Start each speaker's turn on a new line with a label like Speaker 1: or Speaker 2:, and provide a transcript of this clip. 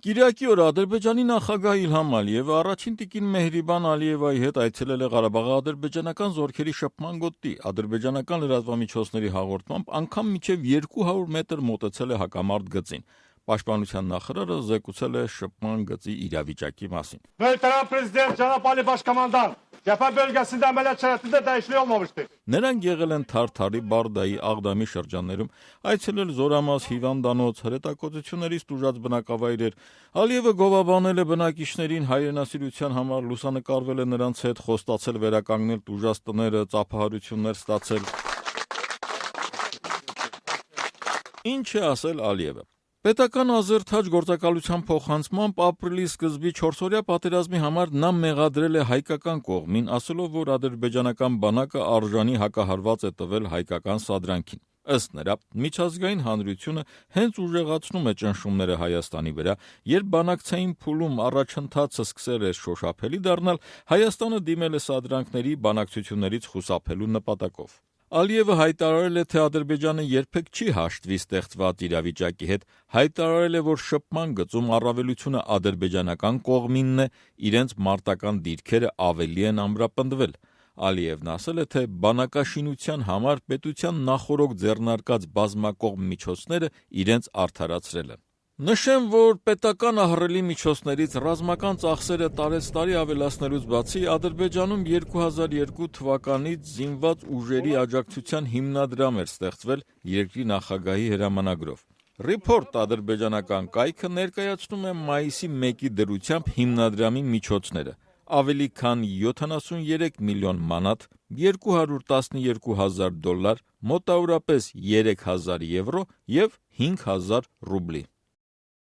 Speaker 1: Կիրակի օրը Ադրբեջանի նախագահ Իլհամ Ալիևը առաջին տիկին Մեհրիբան Ալիևայի հետ այցելել է Ղարաբաղի ադրբեջանական զորքերի շփման գոտի, ադրբեջանական լրատվամիջոցների հաղորդմամբ անգամ մինչև 200 մետր մոտեցել է հակամարտ գծին։ Պաշտպանության նախարարը զեկուցել է շփման գծի իրավիճակի մասին։
Speaker 2: Veteran prezident Cenab Ali Başkomandan cephe bölgesinde ameliyat şeritinde değişikliği olmamıştır.
Speaker 1: Նրանք եղել են Թարթարի, Բարդայի, Աղդամի շրջաններում, այցելել Զորամաս, Հիվանդանոց, հրետակոծություններից տուժած բնակավայրեր։ Ալիևը գովաբանել է բնակիչներին, հայրենասիրության համար լուսանկարվել է նրանց հետ, խոստացել վերականգնել տուժած տները, ծափահարություններ ստացել։ Ինչ է ասել Ալիևը։ Պետական ազերթաջ գործակալության փոխանցմամբ ապրիլի սկզբի 4-օրյա պատերազմի համար նա մեղադրել է հայկական կողմին, ասելով, որ ադրբեջանական բանակը արժանի հակահարված է տվել հայկական սադրանքին։ Ըստ նրա, միջազգային հանրությունը հենց ուժեղացնում է ճնշումները Հայաստանի վրա, երբ բանակցային փուլում առաջընթացը սկսել է շոշափելի դառնալ, Հայաստանը դիմել է սադրանքների բանակցություններից խուսափելու նպատակով։ Ալիևը հայտարարել է, թե Ադրբեջանը երբեք չի հաշտվի ստեղծված իրավիճակի հետ, հայտարարել է, որ շփման գծում առավելությունը ադրբեջանական կողմինն է, իրենց մարտական դիրքերը ավելի են ամրապնդվել։ Ալիևն ասել է, թե բանակաշինության համար պետության նախօրոք ձեռնարկած բազմակողմ միջոցները իրենց արդարացրել են։ Նշեմ, որ պետական ահռելի միջոցներից ռազմական ծախսերը տարեցտարի ավելացնելուց բացի Ադրբեջանում 2002 թվականից զինված ուժերի աջակցության հիմնադրամ էր ստեղծվել երկրի նախագահի հրամանագրով։ Report ադրբեջանական կայքը ներկայացնում է մայիսի 1-ի դրությամբ հիմնադրամի միջոցները։ Ավելի քան 73 միլիոն մանատ, $212,000, մոտավորապես 3000 եվրո և 5000 ռուբլի։